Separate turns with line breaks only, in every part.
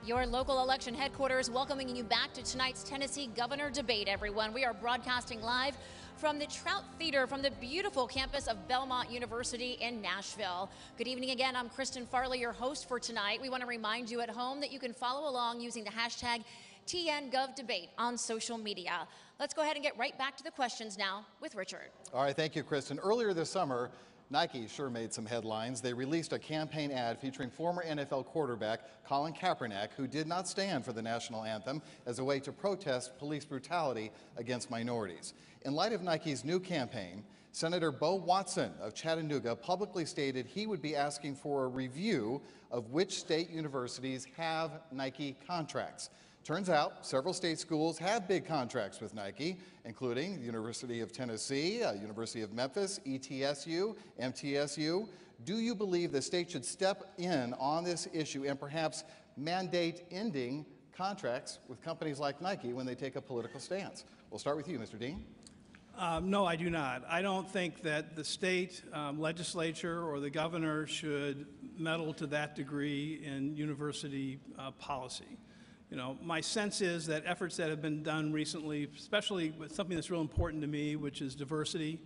Your local election headquarters welcoming you back to tonight's Tennessee governor debate, everyone. We are broadcasting live from the Trout Theater from the beautiful campus of Belmont University in Nashville. Good evening again. I'm Kristen Farley, your host for tonight. We want to remind you at home that you can follow along using the hashtag TNGovDebate on social media. Let's go ahead and get right back to the questions now with Richard.
All right, thank you, Kristen. Earlier this summer, Nike sure made some headlines. They released a campaign ad featuring former NFL quarterback Colin Kaepernick, who did not stand for the national anthem, as a way to protest police brutality against minorities. In light of Nike's new campaign, Senator Bo Watson of Chattanooga publicly stated he would be asking for a review of which state universities have Nike contracts. Turns out several state schools have big contracts with Nike, including the University of Tennessee, University of Memphis, ETSU, MTSU. Do you believe the state should step in on this issue and perhaps mandate ending contracts with companies like Nike when they take a political stance? We'll start with you, Mr. Dean.
No, I do not. I don't think that the state legislature or the governor should meddle to that degree in university policy. You know, my sense is that efforts that have been done recently, especially with something that's real important to me, which is diversity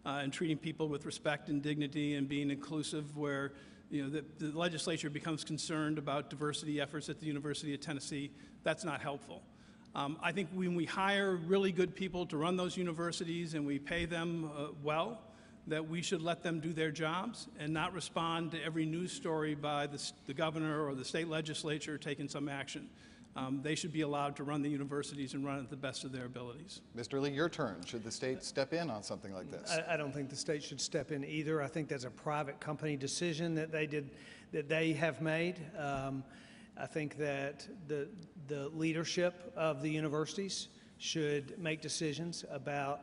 and treating people with respect and dignity and being inclusive, where the legislature becomes concerned about diversity efforts at the University of Tennessee, that's not helpful. I think when we hire really good people to run those universities and we pay them well, that we should let them do their jobs and not respond to every news story by the governor or the state legislature taking some action. They should be allowed to run the universities and run it to the best of their abilities.
Mr. Lee, your turn. Should the state step in on something like this?
I don't think the state should step in either. I think that's a private company decision that they have made. I think that the leadership of the universities should make decisions about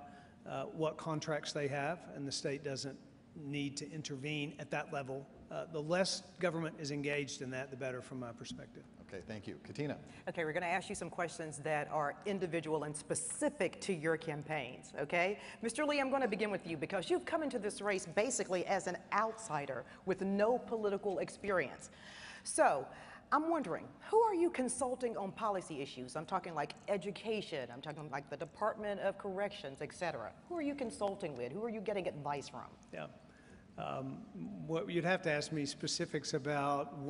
what contracts they have, and the state doesn't need to intervene at that level. The less government is engaged in that, the better from my perspective.
Okay, thank you. Katina.
Okay, we're going to ask you some questions that are individual and specific to your campaigns, okay? Mr. Lee, I'm going to begin with you because you've come into this race basically as an outsider with no political experience. So, I'm wondering, who are you consulting on policy issues? I'm talking like education, I'm talking like the Department of Corrections, et cetera. Who are you consulting with? Who are you getting advice from?
Yeah. What you'd have to ask me specifics about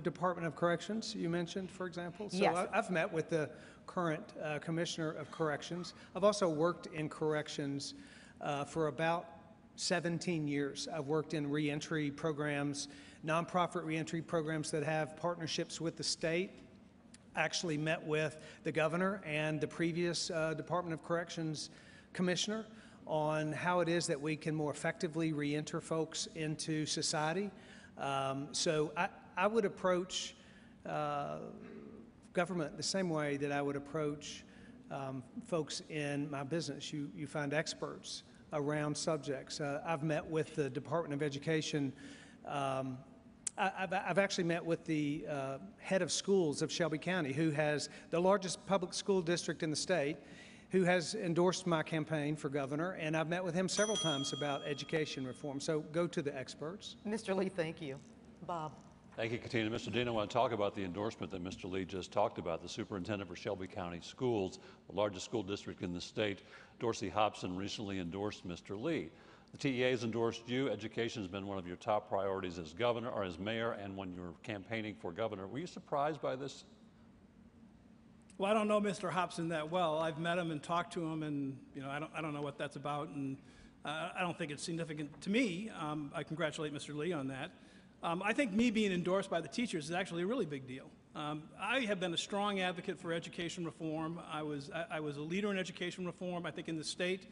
Department of Corrections, you mentioned, for example. So
yes.
I've met with the current Commissioner of Corrections. I've also worked in corrections for about 17 years. I've worked in reentry programs, nonprofit reentry programs that have partnerships with the state. Actually met with the governor and the previous Department of Corrections Commissioner on how it is that we can more effectively reenter folks into society. So I would approach government the same way that I would approach folks in my business. You find experts around subjects. I've met with the Department of Education. I've actually met with the head of schools of Shelby County, who has the largest public school district in the state, who has endorsed my campaign for governor, and I've met with him several times about education reform. So go to the experts.
Mr. Lee, thank you. Bob.
Thank you, Katina. Mr. Dean, I want to talk about the endorsement that Mr. Lee just talked about. The superintendent for Shelby County Schools, the largest school district in the state, Dorsey Hobson, recently endorsed Mr. Lee. The TEA has endorsed you. Education has been one of your top priorities as governor or as mayor, and when you were campaigning for governor. Were you surprised by this?
Well, I don't know Mr. Hobson that well. I've met him and talked to him, and I don't know what that's about, and I don't think it's significant to me. I congratulate Mr. Lee on that. I think me being endorsed by the teachers is actually a really big deal. I have been a strong advocate for education reform. I was a leader in education reform, I think, in the state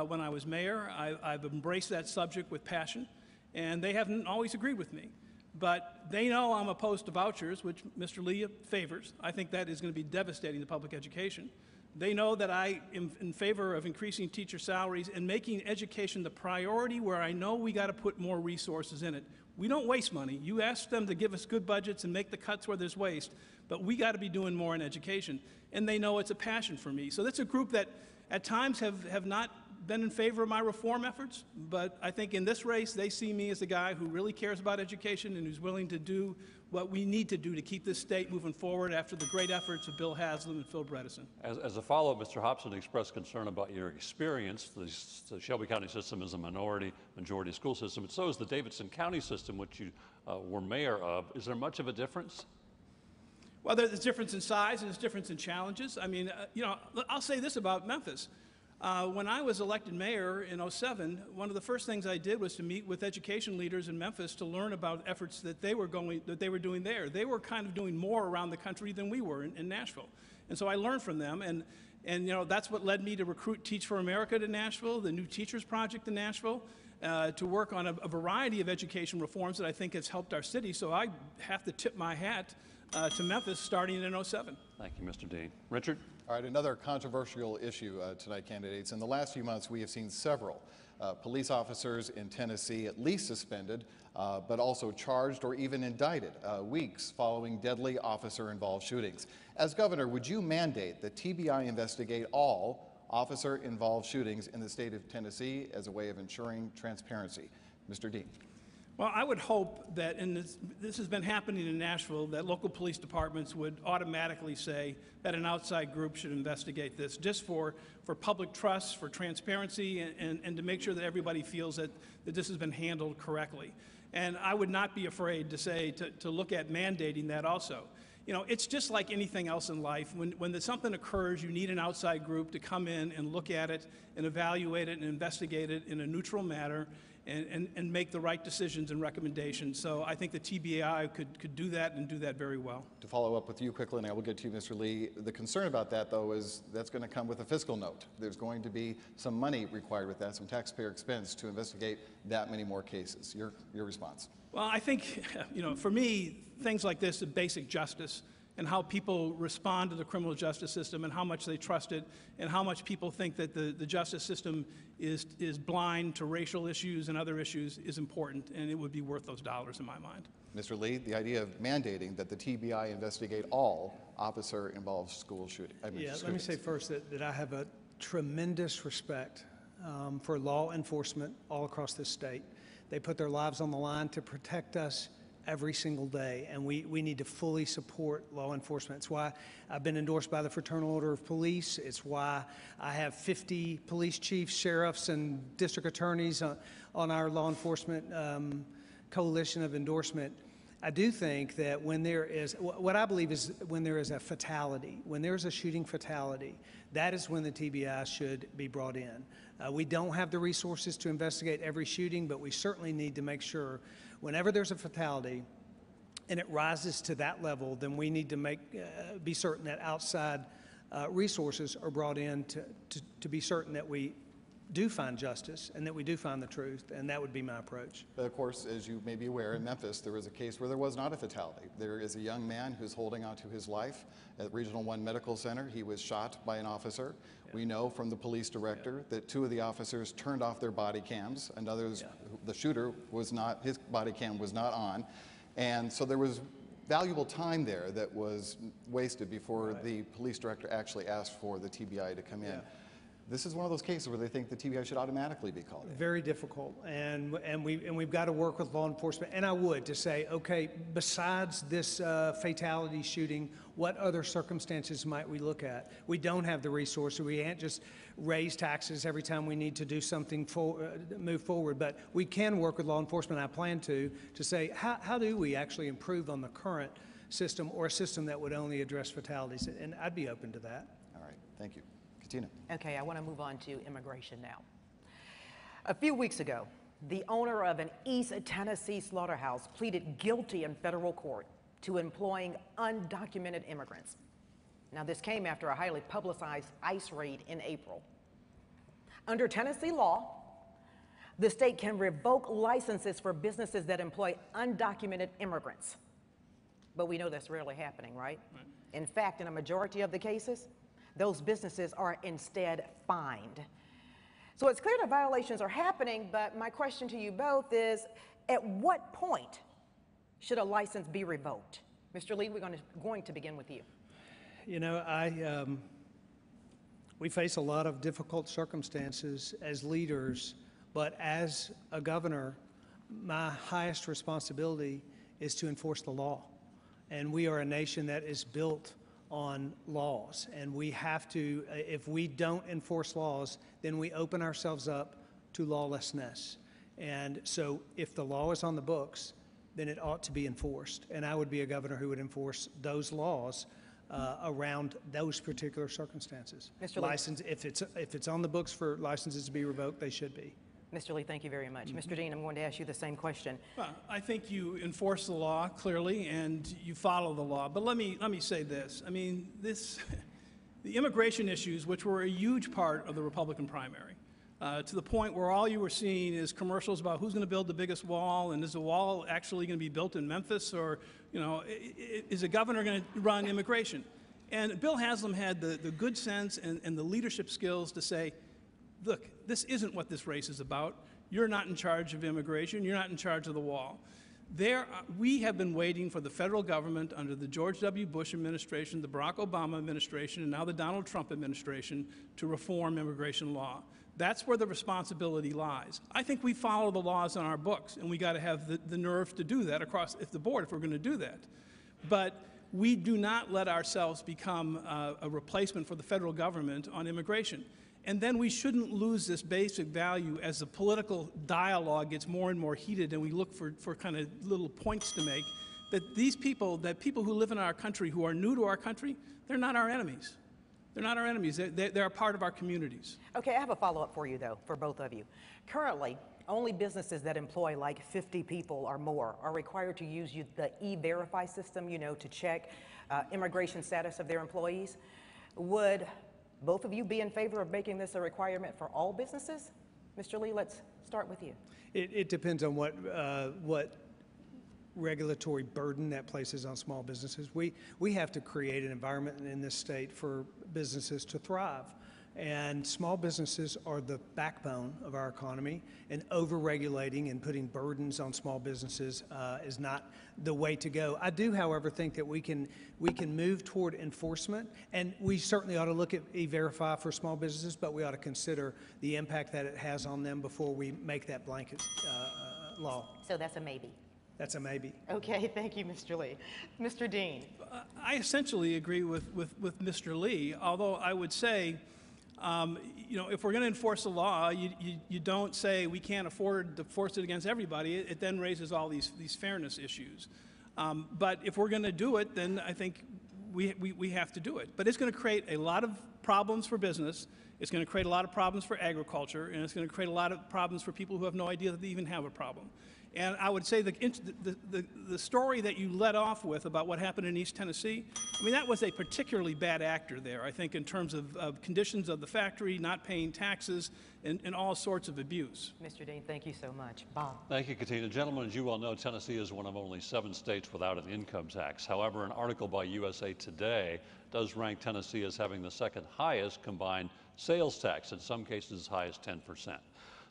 when I was mayor. I've embraced that subject with passion, and they haven't always agreed with me. But they know I'm opposed to vouchers, which Mr. Lee favors. I think that is going to be devastating to public education. They know that I am in favor of increasing teacher salaries and making education the priority where I know we got to put more resources in it. We don't waste money. You ask them to give us good budgets and make the cuts where there's waste, but we got to be doing more in education. And they know it's a passion for me. So that's a group that at times have not been in favor of my reform efforts, but I think in this race, they see me as a guy who really cares about education and who's willing to do what we need to do to keep this state moving forward after the great efforts of Bill Haslam and Phil Bredesen.
As a follow-up, Mr. Hobson expressed concern about your experience. The Shelby County system is a majority school system, and so is the Davidson County system, which you were mayor of. Is there much of a difference?
Well, there's a difference in size and there's a difference in challenges. I mean, I'll say this about Memphis. When I was elected mayor in '07, one of the first things I did was to meet with education leaders in Memphis to learn about efforts that they were doing there. They were kind of doing more around the country than we were in Nashville. And so I learned from them, and that's what led me to recruit Teach for America to Nashville, the New Teachers Project in Nashville, to work on a variety of education reforms that I think has helped our city. So I have to tip my hat to Memphis starting in '07.
Thank you, Mr. Dean. Richard?
All right, another controversial issue tonight, candidates. In the last few months, we have seen several police officers in Tennessee at least suspended, but also charged or even indicted weeks following deadly officer-involved shootings. As governor, would you mandate that TBI investigate all officer-involved shootings in the state of Tennessee as a way of ensuring transparency? Mr. Dean.
Well, I would hope that this has been happening in Nashville, that local police departments would automatically say that an outside group should investigate this, just for public trust, for transparency, and to make sure that everybody feels that this has been handled correctly. And I would not be afraid to say, to look at mandating that also. You know, it's just like anything else in life. When something occurs, you need an outside group to come in and look at it and evaluate it and investigate it in a neutral manner and make the right decisions and recommendations. So I think the TBI could do that and do that very well.
To follow up with you quickly, and I will get to you, Mr. Lee, the concern about that, though, is that's going to come with a fiscal note. There's going to be some money required with that, some taxpayer expense to investigate that many more cases. Your response?
Well, I think, for me, things like this, basic justice, and how people respond to the criminal justice system and how much they trust it and how much people think that the justice system is blind to racial issues and other issues is important, and it would be worth those dollars in my mind.
Mr. Lee, the idea of mandating that the TBI investigate all officer-involved school shootings.
Let me say first that I have a tremendous respect for law enforcement all across this state. They put their lives on the line to protect us every single day, and we need to fully support law enforcement. It's why I've been endorsed by the Fraternal Order of Police. It's why I have 50 police chiefs, sheriffs, and district attorneys on our law enforcement coalition of endorsement. I do think that when there is, what I believe is when there is a fatality, when there's a shooting fatality, that is when the TBI should be brought in. We don't have the resources to investigate every shooting, but we certainly need to make sure whenever there's a fatality and it rises to that level, then we need to be certain that outside resources are brought in to be certain that we do find justice and that we do find the truth, and that would be my approach.
But of course, as you may be aware, in Memphis, there was a case where there was not a fatality. There is a young man who's holding on to his life at Regional 1 Medical Center. He was shot by an officer. Yeah. We know from the police director that 2 of the officers turned off their body cams, and others, the shooter was not, his body cam was not on. And so there was valuable time there that was wasted before the police director actually asked for the TBI to come in. This is one of those cases where they think the TBI should automatically be called in.
Very difficult, and we've got to work with law enforcement. And I would to say, okay, besides this fatality shooting, what other circumstances might we look at? We don't have the resources. We can't just raise taxes every time we need to do something move forward. But we can work with law enforcement. I plan to say, how do we actually improve on the current system, or a system that would only address fatalities? And I'd be open to that.
All right, thank you. Katina.
Okay, I want to move on to immigration now. A few weeks ago, the owner of an East Tennessee slaughterhouse pleaded guilty in federal court to employing undocumented immigrants. Now, this came after a highly publicized ICE raid in April. Under Tennessee law, the state can revoke licenses for businesses that employ undocumented immigrants. But we know that's rarely happening, right? In fact, in a majority of the cases, those businesses are instead fined. So it's clear that violations are happening, but my question to you both is, at what point should a license be revoked? Mr. Lee, we're going to begin with you.
You know, We face a lot of difficult circumstances as leaders, but as a governor, my highest responsibility is to enforce the law. And we are a nation that is built on laws. And we have to, if we don't enforce laws, then we open ourselves up to lawlessness. And so if the law is on the books, then it ought to be enforced. And I would be a governor who would enforce those laws around those particular circumstances.
Mr. Lee.
License, if it's on the books for licenses to be revoked, they should be.
Mr. Lee, thank you very much. Mr. Dean, I'm going to ask you the same question.
Well, I think you enforce the law clearly, and you follow the law. But let me say this. I mean, the immigration issues, which were a huge part of the Republican primary, to the point where all you were seeing is commercials about who's going to build the biggest wall, and is the wall actually going to be built in Memphis, or is a governor going to run immigration? And Bill Haslam had the good sense and the leadership skills to say, look, this isn't what this race is about. You're not in charge of immigration. You're not in charge of the wall. We have been waiting for the federal government under the George W. Bush administration, the Barack Obama administration, and now the Donald Trump administration to reform immigration law. That's where the responsibility lies. I think we follow the laws on our books, and we got to have the nerve to do that across the board if we're going to do that. But we do not let ourselves become a replacement for the federal government on immigration. And then we shouldn't lose this basic value as the political dialogue gets more and more heated and we look for kind of little points to make, that people who live in our country who are new to our country, they're not our enemies. They're not our enemies. They're a part of our communities.
Okay, I have a follow-up for you, though, for both of you. Currently, only businesses that employ like 50 people or more are required to use the E-Verify system, to check immigration status of their employees. Would both of you be in favor of making this a requirement for all businesses? Mr. Lee, let's start with you.
It depends on what regulatory burden that places on small businesses. We have to create an environment in this state for businesses to thrive. And small businesses are the backbone of our economy, and over-regulating and putting burdens on small businesses is not the way to go. I do, however, think that we can move toward enforcement, and we certainly ought to look at E-Verify for small businesses, but we ought to consider the impact that it has on them before we make that blanket law.
So that's a maybe.
That's a maybe.
Okay, thank you, Mr. Lee. Mr. Dean.
I essentially agree with Mr. Lee, although I would say, if we're going to enforce the law, you don't say we can't afford to force it against everybody. It then raises all these fairness issues. But if we're going to do it, then I think we have to do it. But it's going to create a lot of problems for business. It's going to create a lot of problems for agriculture, and it's going to create a lot of problems for people who have no idea that they even have a problem. And I would say the story that you led off with about what happened in East Tennessee, I mean, that was a particularly bad actor there, I think, in terms of conditions of the factory, not paying taxes, and all sorts of abuse.
Mr. Dean, thank you so much. Bob.
Thank you, Katina. Gentlemen, as you well know, Tennessee is one of only 7 states without an income tax. However, an article by USA Today does rank Tennessee as having the second highest combined sales tax, in some cases as high as 10%.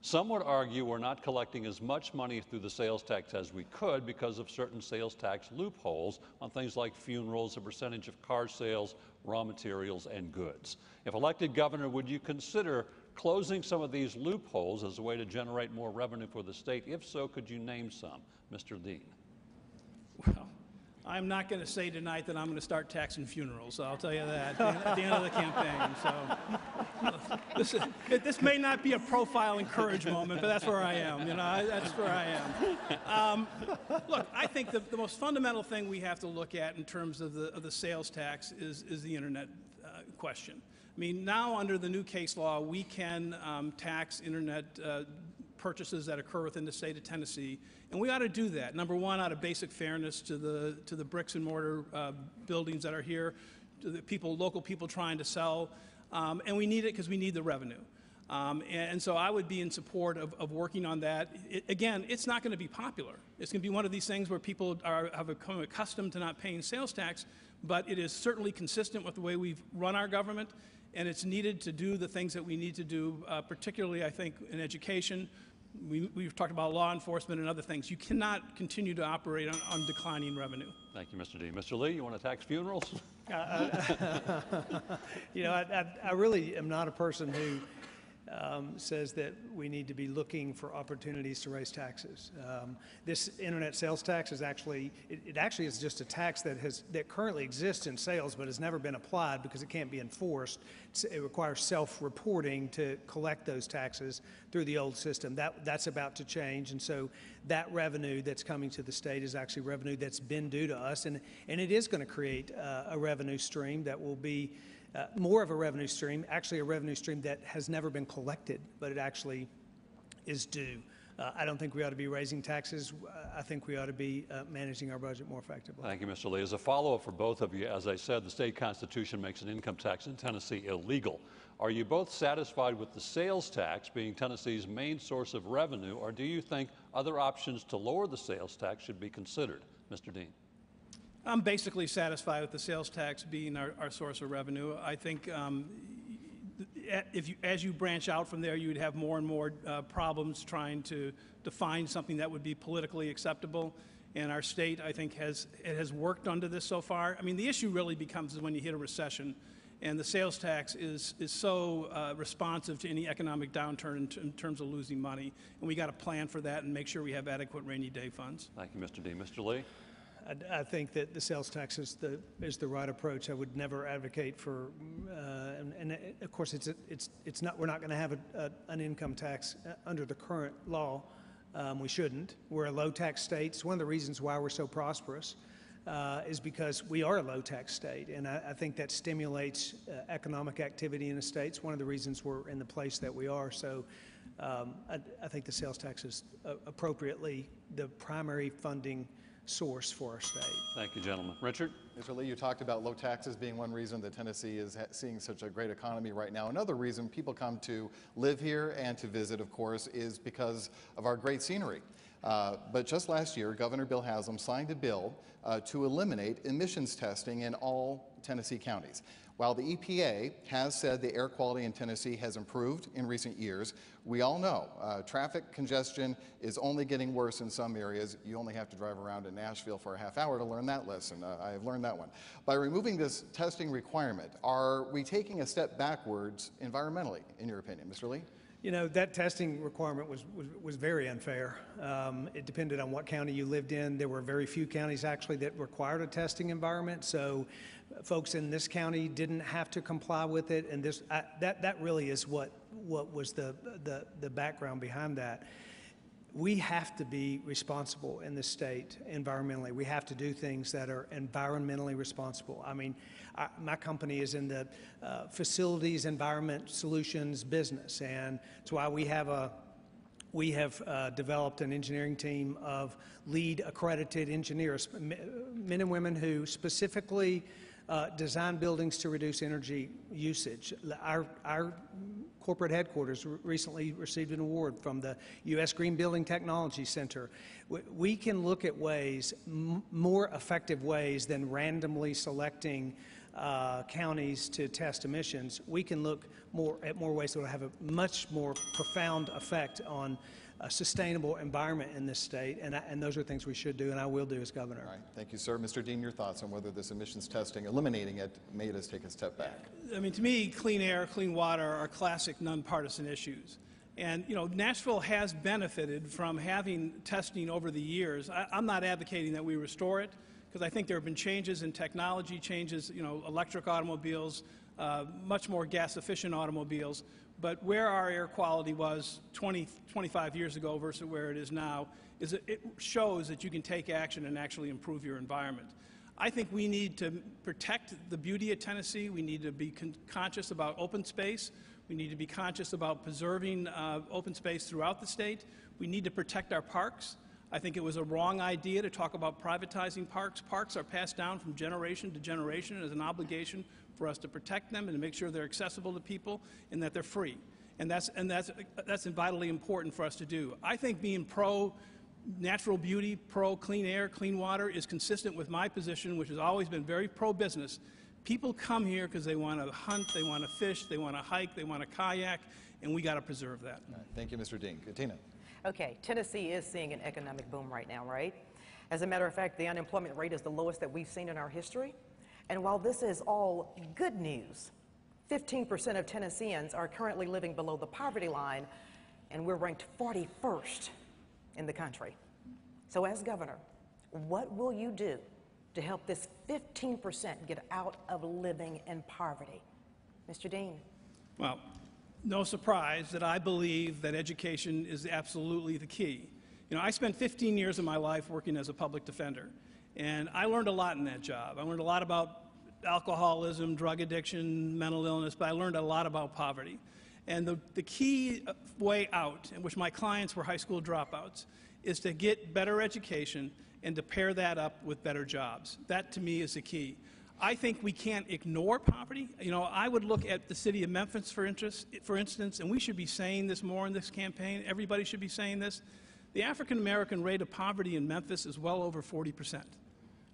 Some would argue we're not collecting as much money through the sales tax as we could because of certain sales tax loopholes on things like funerals, a percentage of car sales, raw materials, and goods. If elected governor, would you consider closing some of these loopholes as a way to generate more revenue for the state? If so, could you name some? Mr. Dean.
Well, I'm not going to say tonight that I'm going to start taxing funerals. I'll tell you that at the end of the campaign. So this may not be a profile and courage moment, but that's where I am. That's where I am. Look, I think the most fundamental thing we have to look at in terms of the sales tax is the internet question. I mean, now under the new case law, we can tax internet purchases that occur within the state of Tennessee, and we ought to do that. Number one, out of basic fairness to the bricks and mortar buildings that are here, to the local people trying to sell, and we need it because we need the revenue. And so I would be in support of working on that. Again, it's not going to be popular. It's going to be one of these things where people have become accustomed to not paying sales tax, but it is certainly consistent with the way we've run our government, and it's needed to do the things that we need to do, particularly, I think, in education, We've talked about law enforcement and other things. You cannot continue to operate on declining revenue.
Thank you, Mr. Dean. Mr. Lee, you want to tax funerals?
You know, I really am not a person who says that we need to be looking for opportunities to raise taxes. This internet sales tax is actually, it actually is just a tax that currently exists in sales but has never been applied because it can't be enforced. It requires self-reporting to collect those taxes through the old system. That's about to change, and so that revenue that's coming to the state is actually revenue that's been due to us, and it is going to create a revenue stream that will be more of a revenue stream, actually a revenue stream that has never been collected, but it actually is due. I don't think we ought to be raising taxes. I think we ought to be managing our budget more effectively.
Thank you, Mr. Lee. As a follow-up for both of you, as I said, the state constitution makes an income tax in Tennessee illegal. Are you both satisfied with the sales tax being Tennessee's main source of revenue, or do you think other options to lower the sales tax should be considered? Mr. Dean.
I'm basically satisfied with the sales tax being our source of revenue. I think as you branch out from there, you would have more and more problems trying to define something that would be politically acceptable. And our state, I think, has worked under this so far. I mean, the issue really becomes when you hit a recession, and the sales tax is so responsive to any economic downturn in terms of losing money. And we got to plan for that and make sure we have adequate rainy day funds.
Thank you, Mr. Dean. Mr. Lee.
I think that the sales tax is the right approach. I would never advocate for, and of course, it's not. We're not going to have an income tax under the current law. We shouldn't. We're a low tax state. It's one of the reasons why we're so prosperous is because we are a low tax state, and I think that stimulates economic activity in the state. It's one of the reasons we're in the place that we are. So. I think the sales tax is appropriately the primary funding source for our state.
Thank you, gentlemen. Richard?
Mr. Lee, you talked about low taxes being one reason that Tennessee is seeing such a great economy right now. Another reason people come to live here and to visit, of course, is because of our great scenery. But just last year, Governor Bill Haslam signed a bill to eliminate emissions testing in all Tennessee counties. While the EPA has said the air quality in Tennessee has improved in recent years, we all know traffic congestion is only getting worse in some areas. You only have to drive around in Nashville for a half hour to learn that lesson. I have learned that one. By removing this testing requirement, are we taking a step backwards environmentally, in your opinion? Mr. Lee?
You know, that testing requirement was very unfair. It depended on what county you lived in. There were very few counties actually that required a testing environment, so folks in this county didn't have to comply with it, and that really is what was the background behind that. We have to be responsible in this state environmentally. We have to do things that are environmentally responsible. I mean, my company is in the facilities environment solutions business, and that's why we have developed an engineering team of lead accredited engineers, men and women who specifically design buildings to reduce energy usage. Our corporate headquarters recently received an award from the U.S. Green Building Technology Center. We can look at ways, more effective ways than randomly selecting counties to test emissions. We can look at more ways that will have a much more profound effect on a sustainable environment in this state, and those are things we should do, and I will do as governor.
All right, thank you, sir. Mr. Dean, your thoughts on whether this emissions testing, eliminating it, made us take a step back?
I mean, to me, clean air, clean water are classic nonpartisan issues. And, you know, Nashville has benefited from having testing over the years. I'm not advocating that we restore it, because I think there have been changes in technology, changes, you know, electric automobiles, much more gas-efficient automobiles. But where our air quality was 25 years ago versus where it is now, it shows that you can take action and actually improve your environment. I think we need to protect the beauty of Tennessee. We need to be conscious about open space. We need to be conscious about preserving open space throughout the state. We need to protect our parks. I think it was a wrong idea to talk about privatizing parks. Parks are passed down from generation to generation as an obligation for us to protect them and to make sure they're accessible to people and that they're free. And that's vitally important for us to do. I think being pro natural beauty, pro clean air, clean water is consistent with my position, which has always been very pro-business. People come here because they want to hunt, they want to fish, they want to hike, they want to kayak, and we got to preserve that.
All right, thank you, Mr. Dean. Katina.
Okay, Tennessee is seeing an economic boom right now, right? As a matter of fact, the unemployment rate is the lowest that we've seen in our history. And while this is all good news, 15% of Tennesseans are currently living below the poverty line, and we're ranked 41st in the country. So as governor, what will you do to help this 15% get out of living in poverty? Mr. Dean.
Well, no surprise that I believe that education is absolutely the key. You know, I spent 15 years of my life working as a public defender, and I learned a lot in that job. I learned a lot about alcoholism, drug addiction, mental illness, but I learned a lot about poverty. And the key way out, in which my clients were high school dropouts, is to get better education and to pair that up with better jobs. That, to me, is the key. I think we can't ignore poverty. You know, I would look at the city of Memphis, for instance, and we should be saying this more in this campaign. Everybody should be saying this. The African-American rate of poverty in Memphis is well over 40%.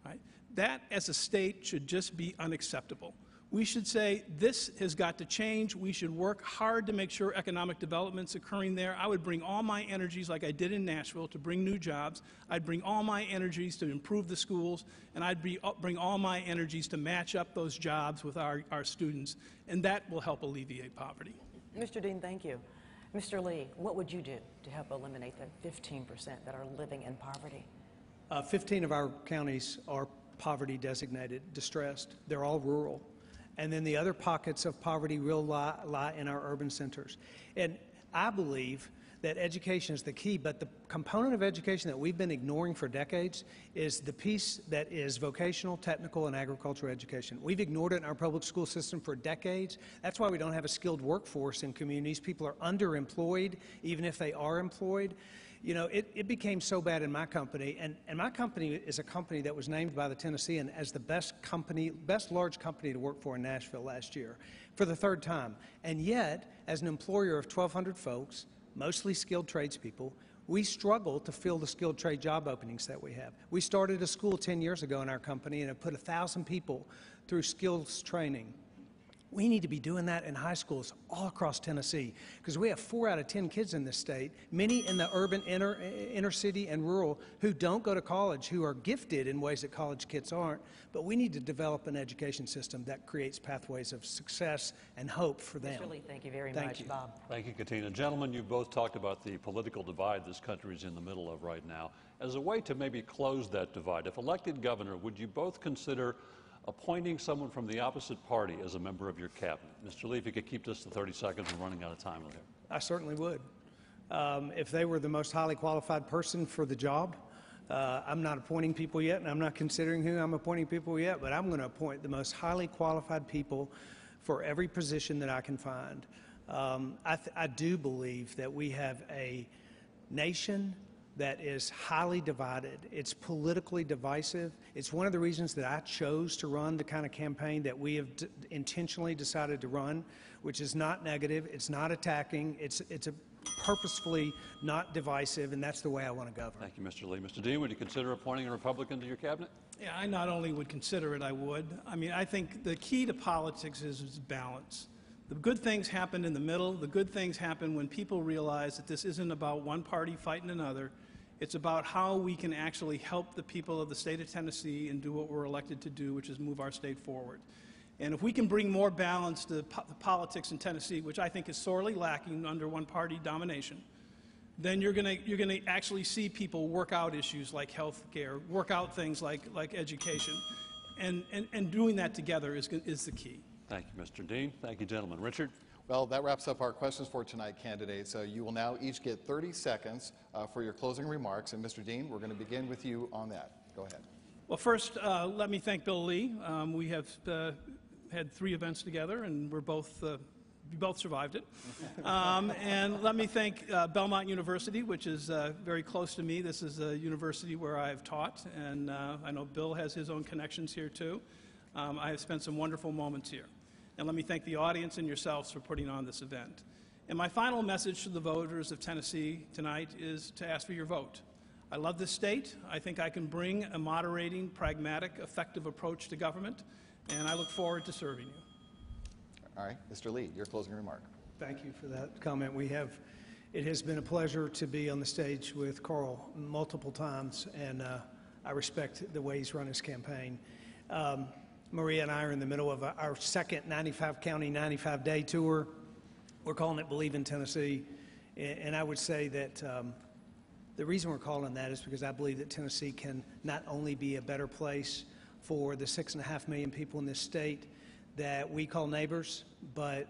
Right? That, as a state, should just be unacceptable. We should say, this has got to change. We should work hard to make sure economic development's occurring there. I would bring all my energies, like I did in Nashville, to bring new jobs. I'd bring all my energies to improve the schools, and I'd bring all my energies to match up those jobs with our students, and that will help alleviate poverty.
Mr. Dean, thank you. Mr. Lee, what would you do to help eliminate that 15% that are living in poverty?
15 of our counties are poverty designated, distressed. They're all rural. And then the other pockets of poverty will lie in our urban centers. And I believe that education is the key, but the component of education that we've been ignoring for decades is the piece that is vocational, technical, and agricultural education. We've ignored it in our public school system for decades. That's why we don't have a skilled workforce in communities. People are underemployed, even if they are employed. You know, it became so bad in my company, and my company is a company that was named by the Tennessean as the best large company to work for in Nashville last year for the third time. And yet, as an employer of 1,200 folks, mostly skilled tradespeople, we struggle to fill the skilled trade job openings that we have. We started a school 10 years ago in our company and have put 1,000 people through skills training. We need to be doing that in high schools all across Tennessee, because we have 4 out of 10 kids in this state, many in the urban inner city and rural, who don't go to college, who are gifted in ways that college kids aren't. But we need to develop an education system that creates pathways of success and hope for them.
Mr. Lee, thank you very much. Bob.
Thank you, Katina. Gentlemen, you've both talked about the political divide this country is in the middle of right now. As a way to maybe close that divide, if elected governor, would you both consider appointing someone from the opposite party as a member of your cabinet? Mr. Lee, if you could keep this to 30 seconds, we're running out of time with here.
I certainly would. If they were the most highly qualified person for the job, I'm not appointing people yet, and I'm not considering who I'm appointing people yet, but I'm going to appoint the most highly qualified people for every position that I can find. I do believe that we have a nation that is highly divided. It's politically divisive. It's one of the reasons that I chose to run the kind of campaign that we have intentionally decided to run, which is not negative, it's not attacking, it's a purposefully not divisive, and that's the way I want to govern.
Thank you, Mr. Lee. Mr. Dean, would you consider appointing a Republican to your cabinet?
Yeah, I not only would consider it, I would. I mean, I think the key to politics is balance. The good things happen in the middle. The good things happen when people realize that this isn't about one party fighting another. It's about how we can actually help the people of the state of Tennessee and do what we're elected to do, which is move our state forward. And if we can bring more balance to politics in Tennessee, which I think is sorely lacking under one-party domination, then you're going to actually see people work out issues like health care, work out things like education, and doing that together is the key.
Thank you, Mr. Dean. Thank you, gentlemen. Richard?
Well, that wraps up our questions for tonight, candidates. You will now each get 30 seconds for your closing remarks. And Mr. Dean, we're going to begin with you on that. Go ahead.
Well, first, let me thank Bill Lee. We have had 3 events together, and we both survived it. And let me thank Belmont University, which is very close to me. This is a university where I've taught, and I know Bill has his own connections here, too. I have spent some wonderful moments here. And let me thank the audience and yourselves for putting on this event. And my final message to the voters of Tennessee tonight is to ask for your vote. I love this state. I think I can bring a moderating, pragmatic, effective approach to government, and I look forward to serving you.
All right, Mr. Lee, your closing remark.
Thank you for that comment. We have It has been a pleasure to be on the stage with Carl multiple times, and I respect the way he's run his campaign. Maria and I are in the middle of our second 95 county, 95-day tour. We're calling it Believe in Tennessee. And I would say that the reason we're calling that is because I believe that Tennessee can not only be a better place for the 6.5 million people in this state that we call neighbors, but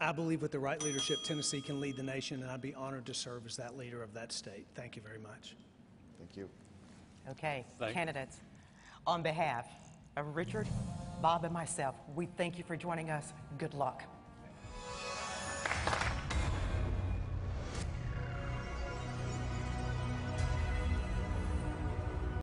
I believe with the right leadership, Tennessee can lead the nation, and I'd be honored to serve as that leader of that state. Thank you very much.
Thank you.
Okay,
Thank you.
candidates, on behalf of Richard, Bob, and myself, we thank you for joining us. Good luck.